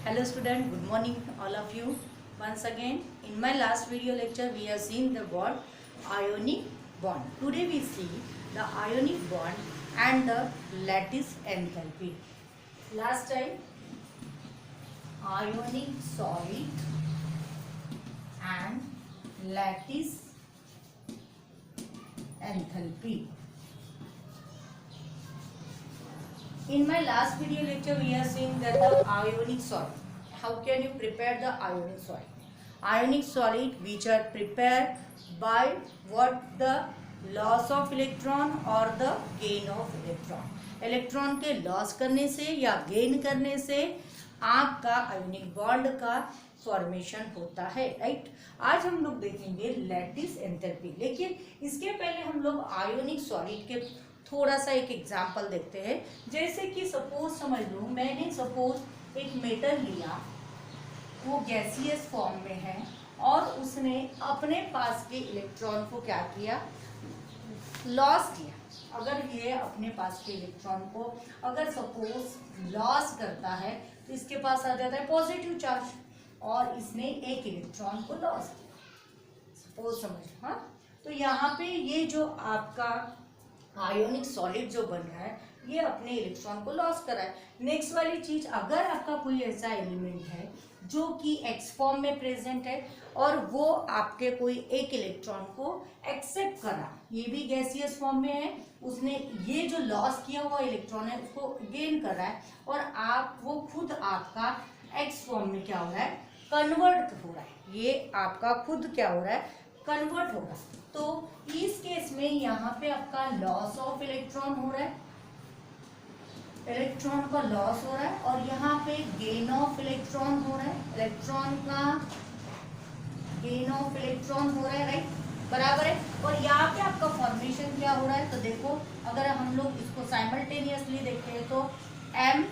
Hello student, good morning all of you. Once again, in my last video lecture, we have seen the word ionic bond. Today we see the ionic bond and the lattice enthalpy. Last time, ionic solid and lattice enthalpy. In my last video lecture, we have seen that the ionic solid. How can you prepare the ionic solid? Ionic solid which are prepared by what the loss of electron or the gain of electron. Electron के loss करने से या gain करने से आपका ionic bond का formation होता है, राइट। आज हम लोग देखेंगे लैटिस एंथैल्पी, लेकिन इसके पहले हम लोग आयोनिक सॉलिड के थोड़ा सा एक एग्जांपल देखते हैं। जैसे कि सपोज समझ लो, मैंने सपोज एक मेटल लिया, वो गैसियस फॉर्म में है और उसने अपने पास के इलेक्ट्रॉन को क्या किया, लॉस किया। अगर ये अपने पास के इलेक्ट्रॉन को अगर सपोज लॉस करता है तो इसके पास आ जाता है पॉजिटिव चार्ज, और इसने एक इलेक्ट्रॉन को लॉस किया, सपोज समझ लो। हाँ, तो यहाँ पे ये जो आपका आयोनिक सॉलिड जो बन रहा है, ये अपने इलेक्ट्रॉन को लॉस कर रहा है। नेक्स्ट वाली चीज, अगर आपका कोई ऐसा एलिमेंट है जो कि एक्स फॉर्म में प्रेजेंट है और वो आपके कोई एक इलेक्ट्रॉन को एक्सेप्ट करा, ये भी गैसियस फॉर्म में है, उसने ये जो लॉस किया हुआ इलेक्ट्रॉन है उसको गेन कर रहा है, और आप वो खुद आपका एक्स फॉर्म में क्या हो रहा है, कन्वर्ट हो रहा है। ये आपका खुद क्या हो रहा है, कन्वर्ट होगा। तो इस केस में यहाँ पे आपका लॉस ऑफ इलेक्ट्रॉन हो रहा है, इलेक्ट्रॉन का लॉस हो रहा है, और यहाँ पे गेन ऑफ इलेक्ट्रॉन हो रहा है, इलेक्ट्रॉन का गेन ऑफ इलेक्ट्रॉन हो रहा है, राइट, बराबर है। और यहाँ पे आपका फॉर्मेशन क्या हो रहा है, तो देखो अगर हम लोग इसको साइमल्टेनियसली देखते हैं तो m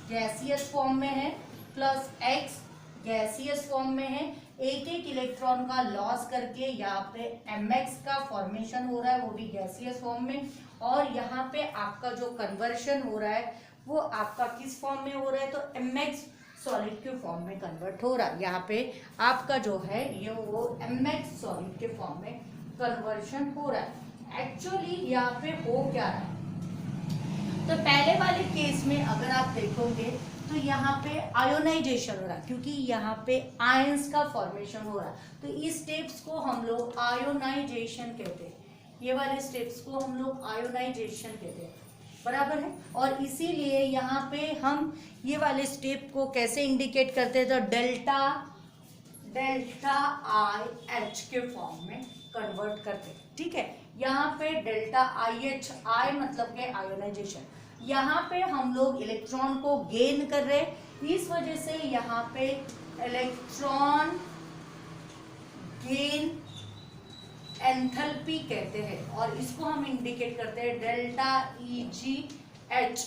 गैसियस फॉर्म में है प्लस x गैसियस फॉर्म में है, एक एक इलेक्ट्रॉन का लॉस करके यहाँ पे mx का फॉर्मेशन हो रहा है, वो भी गैसियस फॉर्म में, और यहाँ पे आपका जो कन्वर्शन हो रहा है वो आपका किस फॉर्म में हो रहा है, तो mx सॉलिड के फॉर्म में कन्वर्ट हो रहा है। यहाँ पे आपका जो है ये वो mx सॉलिड के फॉर्म में कन्वर्शन हो रहा है। एक्चुअली यहाँ पे हो क्या रहा है, तो पहले वाले केस में अगर आप देखोगे तो यहाँ पे आयोनाइजेशन हो रहा है, क्योंकि यहाँ पे आयंस का फॉर्मेशन हो रहा है, तो इस स्टेप्स को हम लोग आयोनाइजेशन कहते हैं। ये वाले स्टेप्स को हम लोग आयोनाइजेशन कहते हैं, बराबर है। और इसीलिए यहाँ पे हम ये वाले स्टेप को कैसे इंडिकेट करते हैं, तो डेल्टा आई एच के फॉर्म में कन्वर्ट करते हैं, ठीक है। यहाँ पे डेल्टा आई एच, आई मतलब के आयोनाइजेशन, यहाँ पे हम लोग इलेक्ट्रॉन को गेन कर रहे हैं, इस वजह से यहाँ पे इलेक्ट्रॉन गेन एंथैल्पी कहते हैं, और इसको हम इंडिकेट करते हैं डेल्टा ई जी एच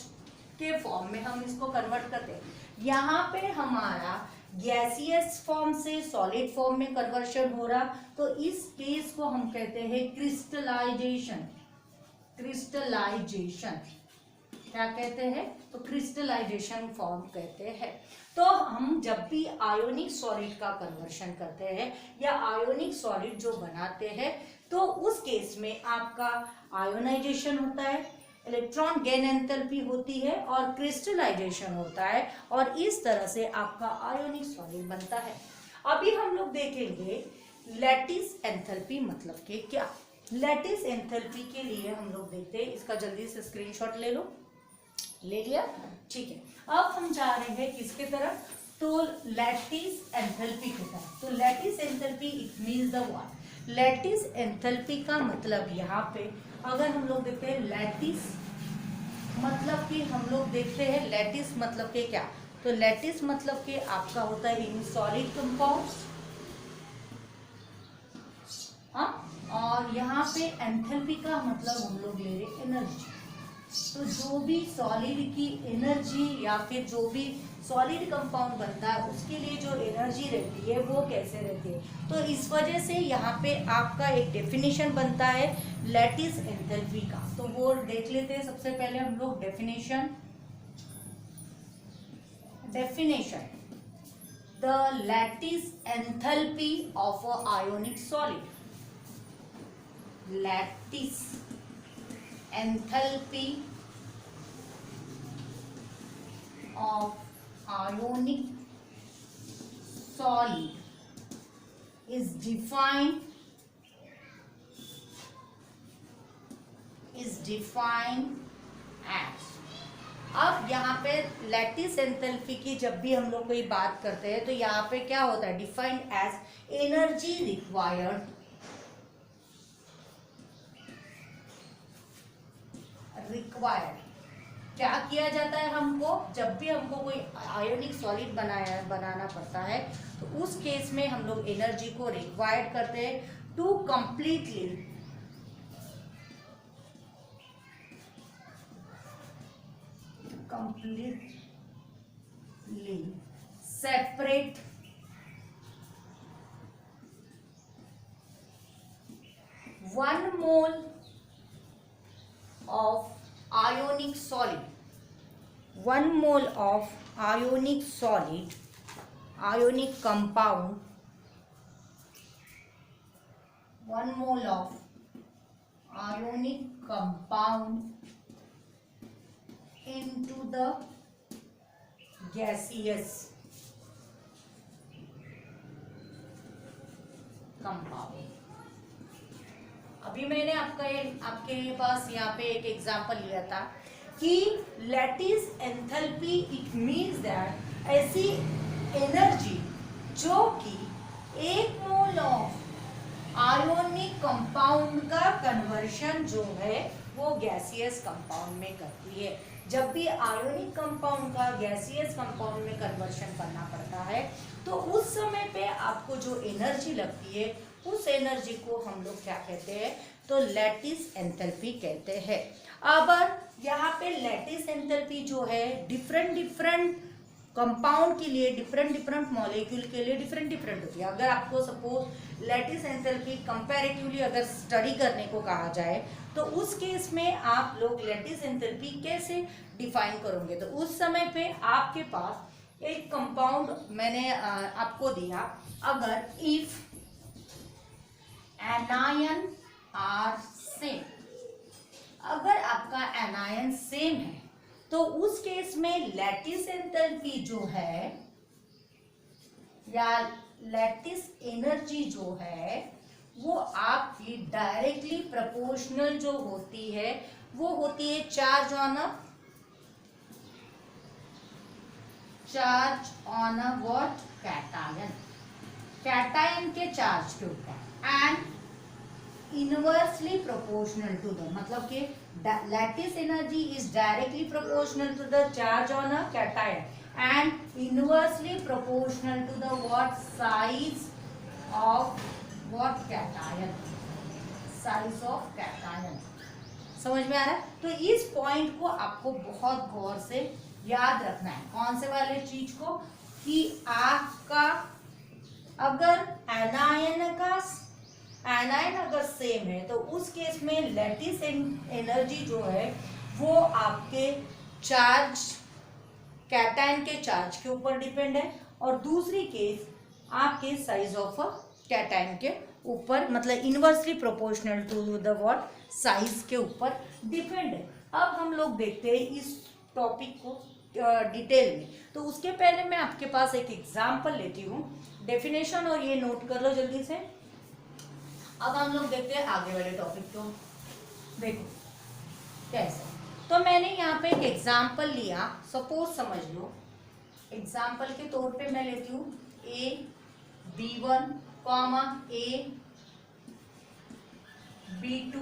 के फॉर्म में, हम इसको कन्वर्ट करते हैं। यहाँ पे हमारा गैसियस फॉर्म से सॉलिड फॉर्म में कन्वर्शन हो रहा, तो इस केस को हम कहते हैं क्रिस्टलाइजेशन। क्रिस्टलाइजेशन क्या कहते हैं, तो क्रिस्टलाइजेशन फॉर्म कहते हैं। तो हम जब भी आयोनिक सॉलिड का कन्वर्शन करते हैं या आयोनिक सॉलिड जो बनाते हैं, तो उस केस में आपका आयोनाइजेशन होता है, इलेक्ट्रॉन गेन एंथैल्पी होती है और क्रिस्टलाइजेशन होता है, और इस तरह से आपका आयोनिक सॉलिड बनता है। अभी हम लोग देखेंगे लैटिस एंथैल्पी मतलब के क्या। लैटिस एंथैल्पी के लिए हम लोग देखते हैं, इसका जल्दी से स्क्रीनशॉट ले लो, ले लिया, ठीक है। अब हम जा रहे हैं किसके तरफ, तो लैटिस एंथैल्पी की तरफ। तो lattice enthalpy it means the what, lattice enthalpy का मतलब यहाँ पे अगर हम लोग देखते हैं लैटिस मतलब कि हम लोग देखते हैं लैटिस मतलब के क्या, तो लैटिस मतलब के आपका होता है इन सॉलिड कंपाउंड्स, और यहाँ पे एंथैल्पी का मतलब हम लोग ले रहे एनर्जी। तो जो भी सॉलिड की एनर्जी या फिर जो भी सॉलिड कंपाउंड बनता है उसके लिए जो एनर्जी रहती है वो कैसे रहती है, तो इस वजह से यहाँ पे आपका एक डेफिनेशन बनता है लैटिस एंथैल्पी का। तो वो देख लेते हैं। सबसे पहले हम लोग definition the lattice enthalpy of a ionic solid. Lattice enthalpy of ionic solid is defined as, अब यहाँ पे लैटिस एंथैल्पी की जब भी हम लोग कोई बात करते हैं तो यहाँ पे क्या होता है, डिफाइंड एज एनर्जी रिक्वायर्ड क्या किया जाता है, हमको जब भी हमको कोई आयोनिक सॉलिड बनाना पड़ता है तो उस केस में हम लोग एनर्जी को रिक्वायर्ड करते हैं to completely separate one mole of ionic solid, 1 mole of ionic solid, ionic compound, 1 mole of ionic compound into the gaseous compound. अभी मैंने आपके पास यहाँ पे एक एग्जांपल लिया था कि lattice enthalpy it means that ऐसी एनर्जी जो कि 1 मोल ऑफ आयोनिक कंपाउंड का कन्वर्शन जो है वो गैसियस कंपाउंड में करती है। जब भी आयोनिक कंपाउंड का गैसियस कंपाउंड में कन्वर्शन करना पड़ता है तो उस समय पे आपको जो एनर्जी लगती है उस एनर्जी को हम लोग क्या कहते हैं, तो लैटिस एंथैल्पी कहते हैं। अब यहाँ पे लैटिस एंथैल्पी जो है डिफरेंट कंपाउंड के लिए, डिफरेंट मॉलिक्यूल के लिए डिफरेंट होती है। अगर आपको सपोज लैटिस एंथैल्पी कंपैरेटिवली अगर स्टडी करने को कहा जाए तो उस केस में आप लोग लैटिस एंथैल्पी कैसे डिफाइन करोगे, तो उस समय पे आपके पास एक कंपाउंड मैंने आपको दिया, अगर इफ एनायन आर सेम, अगर आपका एनायन सेम है तो उस केस में लैटिस एंथैल्पी जो है या लैटिस एनर्जी जो है वो आपकी डायरेक्टली प्रोपोर्शनल जो होती है वो होती है charge on a what, cation के चार्ज के ऊपर, and inversely proportional to the, मतलब कि lattice energy is directly proportional to the charge on a cation and inversely proportional to the what, size of what, cation, size of cation। समझ में आ रहा है? तो इस पॉइंट को आपको बहुत गौर से याद रखना है। कौन से वाले चीज को, कि आपका अगर एनायन अगर सेम है तो उस केस में लैटिस एनर्जी जो है वो आपके चार्ज, कैटायन के चार्ज के ऊपर डिपेंड है, और दूसरी केस आपके साइज ऑफ कैटायन के ऊपर, मतलब inversely proportional to the what, size के ऊपर डिपेंड है। अब हम लोग देखते हैं इस टॉपिक को डिटेल में, तो उसके पहले मैं आपके पास एक एग्जांपल लेती हूँ, डेफिनेशन और ये नोट कर लो जल्दी से। अब हम लोग देखते हैं आगे वाले टॉपिक को। देखो कैसे, तो मैंने यहाँ पे एक एग्जांपल लिया, सपोज समझ लो, एग्जांपल के तौर पे मैं लेती हूँ AB1, AB2,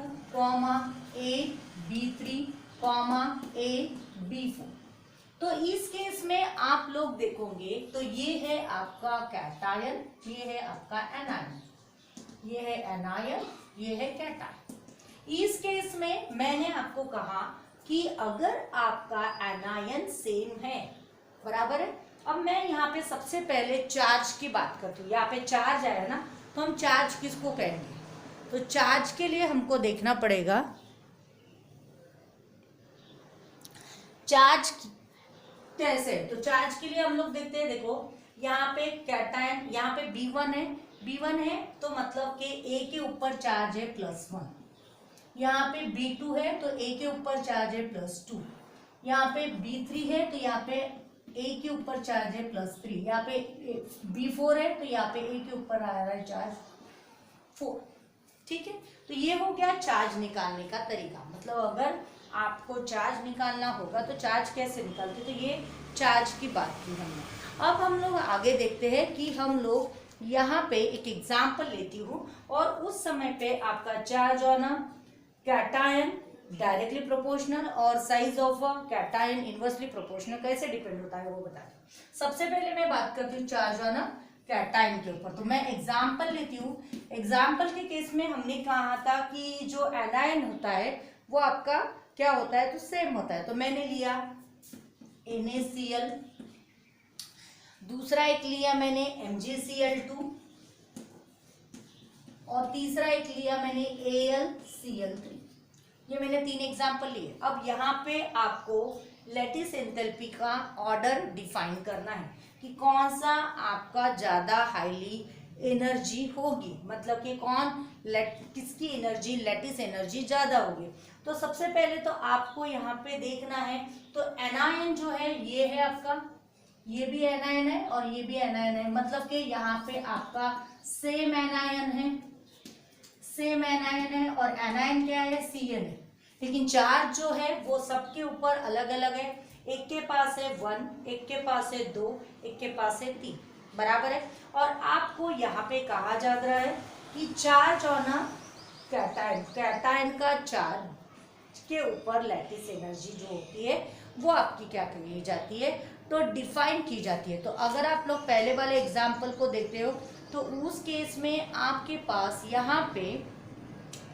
AB3, AB4। तो इस केस में आप लोग देखोगे तो ये है आपका कैटायन, ये है आपका एनायन, ये है एनायन, ये है कैटायन। इस केस में मैंने आपको कहा कि अगर आपका एनायन सेम है, बराबर है। अब मैं यहाँ पे सबसे पहले चार्ज की बात करती हूँ। यहाँ पे चार्ज आया ना, तो हम चार्ज किसको कहेंगे, तो चार्ज के लिए हमको देखना पड़ेगा चार्ज कैसे, तो चार्ज के लिए हम लोग देखते हैं, देखो यहाँ पे कैटायन, यहाँ पे B1 है, B1 है तो मतलब कि A के ऊपर चार्ज है +1, यहाँ पे B2 है तो A के ऊपर चार्ज है +2, यहाँ पे B3 है तो यहाँ पे A के ऊपर चार्ज है +3, यहाँ पे B4 है तो यहाँ पे A के ऊपर आ रहा है चार्ज 4। ठीक है, तो ये हो गया चार्ज निकालने का तरीका। मतलब अगर आपको चार्ज निकालना होगा तो चार्ज कैसे निकालते, तो ये चार्ज की बात की हमने। अब हम लोग आगे देखते हैं कि हम लोग यहाँ पे एक एग्जाम्पल लेती हूँ, और उस समय पे आपका charge on a cation directly proportional और size of a cation inversely proportional कैसे डिपेंड होता है वो बताते हैं। सबसे पहले मैं बात करती हूँ चार्ज ऑन अ कैटायन के ऊपर, तो मैं एग्जाम्पल लेती हूँ। एग्जाम्पल के केस में हमने कहा था कि जो एनायन होता है वो आपका क्या होता है, तो सेम होता है। तो मैंने लिया NaCl, दूसरा एक लिया मैंने MgCl2, और तीसरा एक लिया मैंने AlCl3। ये मैंने 3 एग्जाम्पल लिए। अब यहाँ पे आपको लैटिस एंथैल्पी का ऑर्डर डिफाइन करना है कि कौन सा आपका ज़्यादा हाईली एनर्जी होगी, मतलब कि किसकी एनर्जी, लैटिस एनर्जी ज़्यादा होगी। तो सबसे पहले तो आपको यहाँ पे देखना है, तो एनायन जो है ये है आपका, ये भी एनायन है और ये भी एनायन है, मतलब कि यहाँ पे आपका सेम एनायन है, सेम एनायन है, और एनायन क्या है, Cl है, लेकिन चार्ज जो है वो सबके ऊपर अलग अलग है। एक के पास है 1, एक के पास है 2, एक के पास है 3, बराबर है। और आपको यहाँ पे कहा जा रहा है कि charge on a cation, cation का चार्ज के ऊपर लैटिस एनर्जी जो होती है वो आपकी क्या की जाती है, तो डिफाइन की जाती है। तो अगर आप लोग पहले वाले एग्जाम्पल को देखते हो तो उस केस में आपके पास यहाँ पे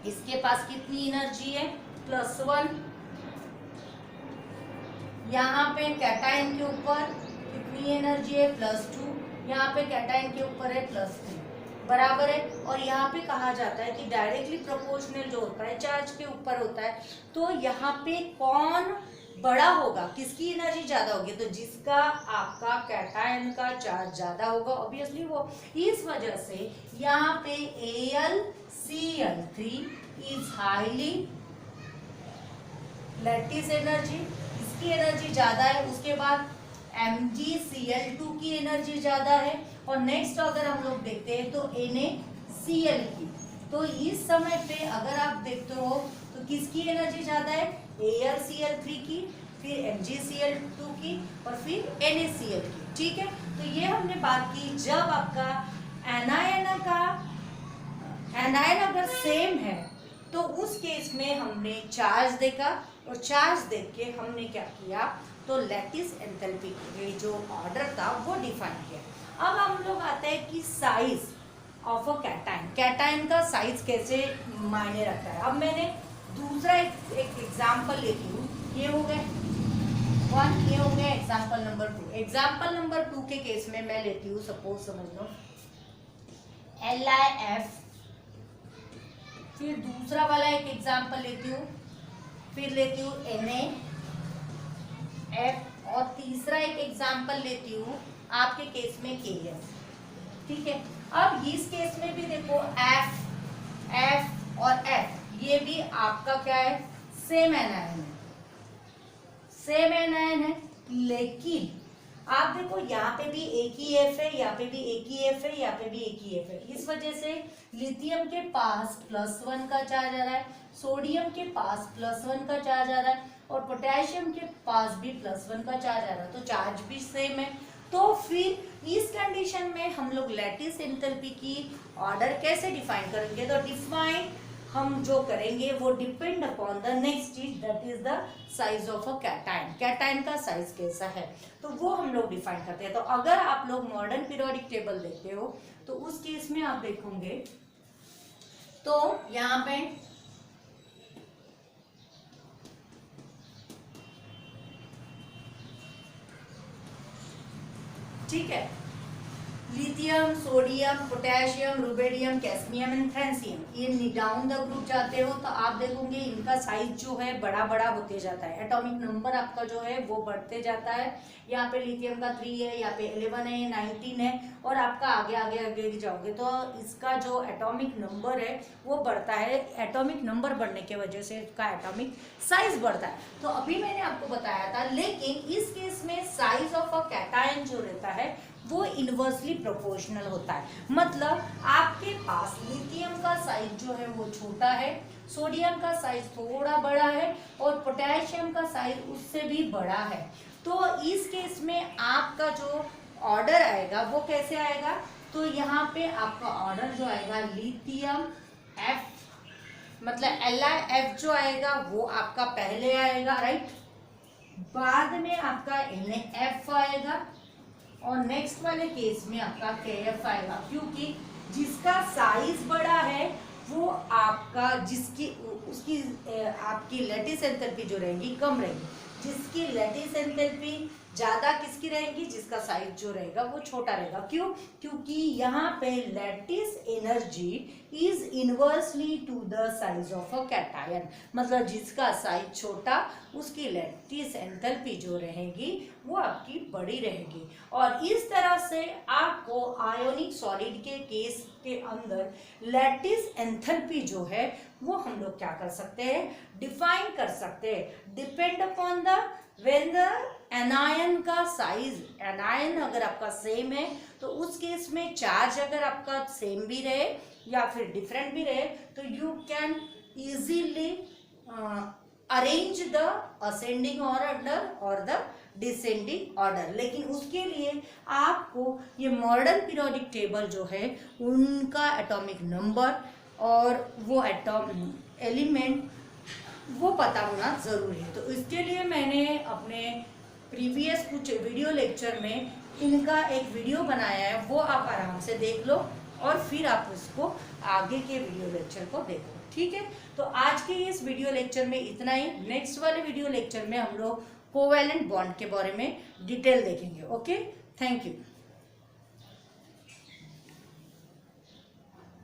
इसके पास कितनी एनर्जी है, +1, यहाँ पे कैटायन के ऊपर कितनी एनर्जी है, +2, यहाँ पे कैटायन के ऊपर है +3, बराबर है। और यहाँ पे कहा जाता है कि डायरेक्टली प्रोपोर्शनल जो होता है चार्ज के ऊपर होता है, तो यहाँ पे कौन बड़ा होगा, किसकी एनर्जी ज्यादा होगी, तो जिसका आपका कैटायन का चार्ज ज्यादा होगा ऑब्वियसली वो। इस वजह से यहाँ पे AlCl3 is highly lattice energy, इसकी एनर्जी ज्यादा है। उसके बाद MgCl2 की एनर्जी ज्यादा है, और नेक्स्ट अगर हम लोग देखते हैं तो NaCl की। तो इस समय पे अगर आप देखते हो तो किसकी एनर्जी ज्यादा है, AlCl3 की, फिर MgCl2 की, और फिर NaCl की। ठीक है, तो ये हमने बात की जब आपका एनायन अगर सेम है तो उस केस में हमने चार्ज देखा, और चार्ज देख के हमने क्या किया, तो लैटिस एंथैल्पी के जो ऑर्डर था वो डिफाइन किया। अब हम लोग आते हैं कि size of a cation, cation का साइज कैसे मायने रखता है। अब मैंने दूसरा एक एग्जाम्पल लेती हूँ, ये हो गए 1, ये हो गया एग्जाम्पल नंबर 2। एग्जाम्पल नंबर 2 के केस में मैं लेती हूँ, सपोज समझ लो LiF, फिर दूसरा वाला एक एग्जाम्पल लेती हूँ, फिर लेती हूँ NaF, और तीसरा एक एग्जाम्पल लेती हूँ आपके केस में KF। ठीक है, अब इस केस में भी देखो F और F ये भी आपका क्या है, सेम एनायन है, सेम एनायन है, लेकिन आप देखो यहाँ पे भी एक ही F है, यहाँ पे भी एक ही F है, यहाँ पे भी एक ही F है। इस वजह से लिथियम के पास +1 का चार्ज आ रहा है, सोडियम के पास +1 का चार्ज आ रहा है, और पोटेशियम के पास भी +1 का चार्ज आ रहा है, तो चार्ज भी सेम है। तो फिर इस कंडीशन में हम लोग लैटिस एंथैल्पी की ऑर्डर कैसे डिफाइन करेंगे, तो डिफाइन हम जो करेंगे वो डिपेंड अपॉन द नेक्स्ट चीज, that is the size of a cation, cation का साइज कैसा है तो वो हम लोग डिफाइन करते हैं। तो अगर आप लोग मॉडर्न पीरियोडिक टेबल देखते हो तो उस केस में आप देखोगे तो यहाँ पे ठीक है, lithium, sodium, potassium, rubidium, caesium and francium, ये डाउन द ग्रुप जाते हो तो आप देखोगे इनका साइज जो है बड़ा बड़ा होते जाता है, एटॉमिक नंबर आपका जो है वो बढ़ते जाता है। यहाँ पे लिथियम का 3 है, यहाँ पे 11 है, 19 है, और आपका आगे आगे आगे जाओगे तो इसका जो एटॉमिक नंबर है वो बढ़ता है। एटॉमिक नंबर बढ़ने की वजह से इसका एटॉमिक साइज बढ़ता है। तो अभी मैंने आपको बताया था, लेकिन इस केस में साइज ऑफ अ कैटायन जो रहता है वो इनवर्सली प्रोपोर्शनल होता है। मतलब आपके पास लिथियम का साइज जो है वो छोटा है, सोडियम का साइज थोड़ा बड़ा है, और पोटेशियम का साइज उससे भी बड़ा है। तो इस केस में आपका जो ऑर्डर आएगा वो कैसे आएगा, तो यहाँ पे आपका ऑर्डर जो आएगा लिथियम F, मतलब LiF जो आएगा वो आपका पहले आएगा, राइट। बाद में आपका NaF आएगा, और नेक्स्ट वाले केस में आपका KF आएगा, क्योंकि जिसका साइज बड़ा है वो आपका उसकी आपकी लैटिस एंथैल्पी जो रहेगी कम रहेगी, जिसकी लैटिस एंथैल्पी ज़्यादा किसकी रहेगी, जिसका साइज जो रहेगा वो छोटा रहेगा। क्यों? क्योंकि यहाँ पे lattice energy is inversely to the size of a cation, मतलब जिसका साइज छोटा उसकी लैटिस एंथैल्पी जो रहेगी वो आपकी बड़ी रहेगी। और इस तरह से आपको आयोनिक सॉलिड के केस के अंदर लैटिस एंथैल्पी जो है वो हम लोग क्या कर सकते हैं, डिफाइन कर सकते हैं, depend upon the when the anion का साइज, एनायन अगर आपका सेम है तो उस केस में चार्ज अगर आपका सेम भी रहे या फिर डिफरेंट भी रहे तो you can easily arrange the ascending order और द डिसेंडिंग ऑर्डर। लेकिन उसके लिए आपको ये मॉडर्न पीरियोडिक टेबल जो है उनका एटॉमिक नंबर और वो एलिमेंट वो पता होना ज़रूरी है। तो इसके लिए मैंने अपने प्रीवियस कुछ वीडियो लेक्चर में इनका एक वीडियो बनाया है, वो आप आराम से देख लो और फिर आप उसको आगे के वीडियो लेक्चर को देखो, ठीक है। तो आज के इस वीडियो लेक्चर में इतना ही। नेक्स्ट वाले वीडियो लेक्चर में हम लोग कोवैलेंट बॉन्ड के बारे में डिटेल देखेंगे। Okay, thank you.